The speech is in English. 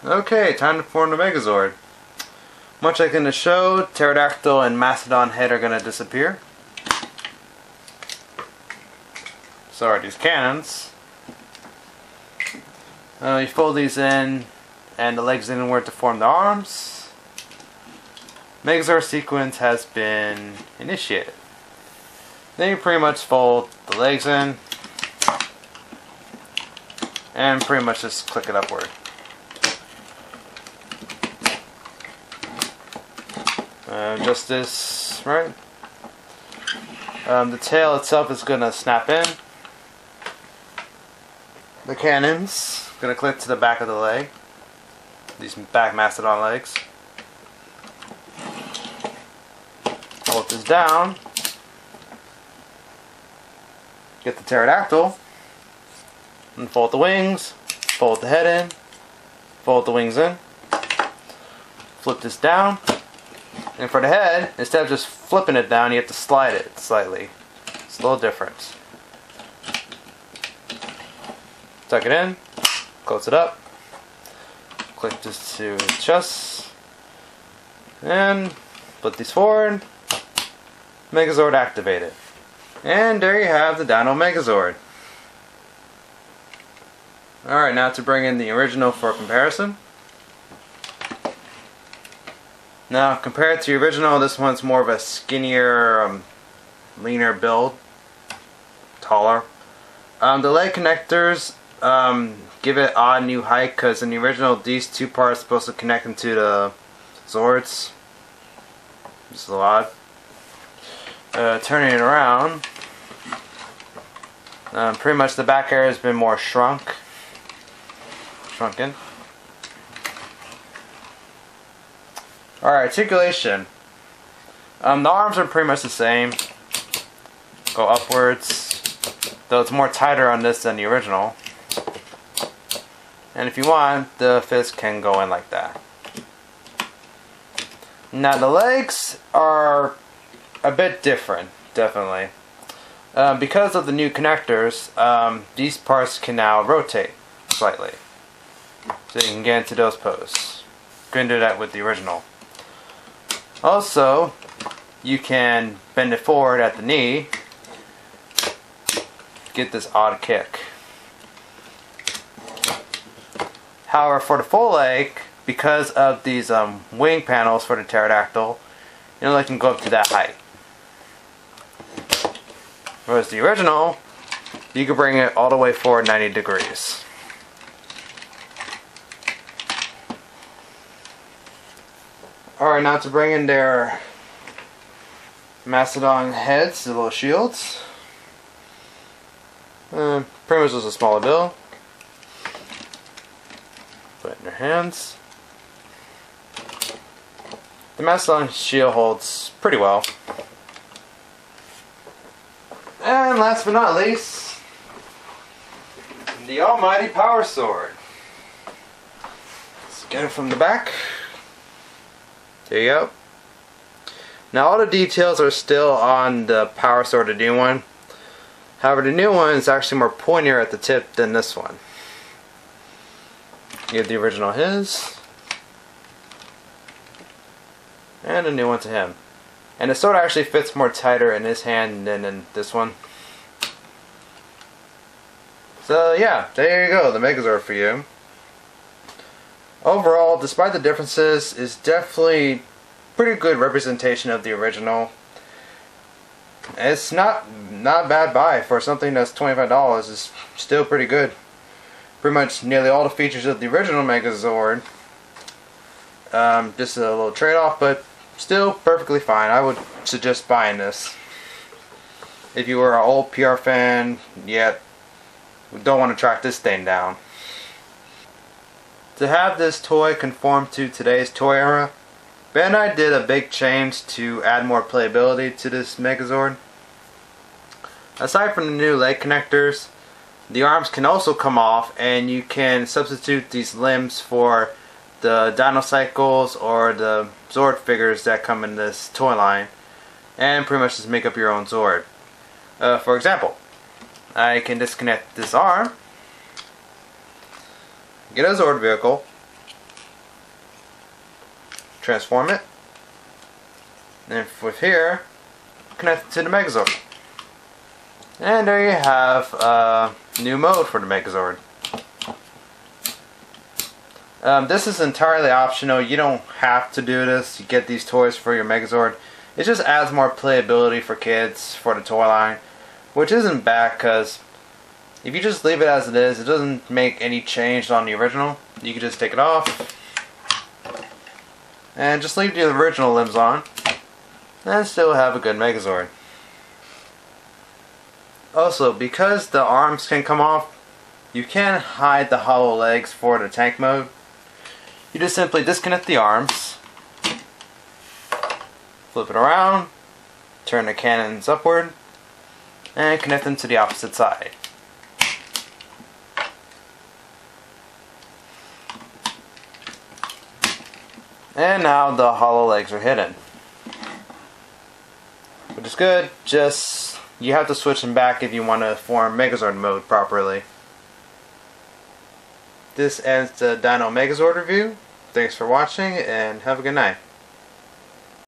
Okay, time to form the Megazord. Much like in the show, Pterodactyl and Mastodon head are going to disappear. So are these cannons. You fold these in and the legs inward to form the arms. Megazord sequence has been initiated. Then you pretty much fold the legs in and pretty much just click it upward. Just this, right? The tail itself is going to snap in. The cannon's going to click to the back of the leg. These back mastodon legs. Hold this down. Get the pterodactyl. And fold the wings. Fold the head in. Fold the wings in. Flip this down. And for the head, instead of just flipping it down, you have to slide it slightly. It's a little different. Tuck it in, close it up, click this to the chest, and put these forward. Megazord activated. And there you have the Dino Megazord. Alright, now to bring in the original for comparison. Now, compared to the original, this one's more of a skinnier, leaner build. Taller. The leg connectors give it odd new height, because in the original, these two parts are supposed to connect into the Zords. Just a lot. Turning it around, pretty much the back area has been more shrunken. Alright, articulation. The arms are pretty much the same. Go upwards. Though it's more tighter on this than the original. And if you want, the fist can go in like that. Now the legs are a bit different, definitely. Because of the new connectors, these parts can now rotate slightly. So you can get into those poses. Couldn't do that with the original. Also, you can bend it forward at the knee. Get this odd kick. However, for the full leg, because of these wing panels for the pterodactyl, you only can go up to that height. Whereas the original, you can bring it all the way forward 90 degrees. Alright, now to bring in their mastodon heads, the little shields. Pretty much just a smaller build. Put it in their hands. The mastodon shield holds pretty well. And last but not least, the almighty power sword. Let's get it from the back. There you go. Now all the details are still on the power sword, the new one. However, the new one is actually more pointier at the tip than this one. You have the original his. And a new one to him. And the sword actually fits more tighter in his hand than in this one. So yeah, there you go, the Megazord for you. Overall, despite the differences, it's definitely pretty good representation of the original. It's not bad buy for something that's $25. It's still pretty good. Pretty much nearly all the features of the original Megazord. Just a little trade-off, but still perfectly fine. I would suggest buying this. If you were an old PR fan, yet don't want to track this thing down. To have this toy conform to today's toy era, Bandai did a big change to add more playability to this Megazord. Aside from the new leg connectors, the arms can also come off, and you can substitute these limbs for the Dino Cycles or the Zord figures that come in this toy line, and pretty much just make up your own Zord. For example, I can disconnect this arm, get a Zord vehicle, transform it. And with here, connect it to the Megazord. And there you have a new mode for the Megazord. This is entirely optional. You don't have to do this. You get these toys for your Megazord. It just adds more playability for kids for the toy line, which isn't bad because if you just leave it as it is, it doesn't make any change on the original. You can just take it off and just leave the original limbs on and still have a good Megazord. Also, because the arms can come off, you can hide the hollow legs for the tank mode. You just simply disconnect the arms, flip it around, turn the cannons upward, and connect them to the opposite side. And now the hollow legs are hidden, which is good. Just you have to switch them back if you want to form Megazord mode properly. This ends the Dino Megazord review. Thanks for watching and have a good night.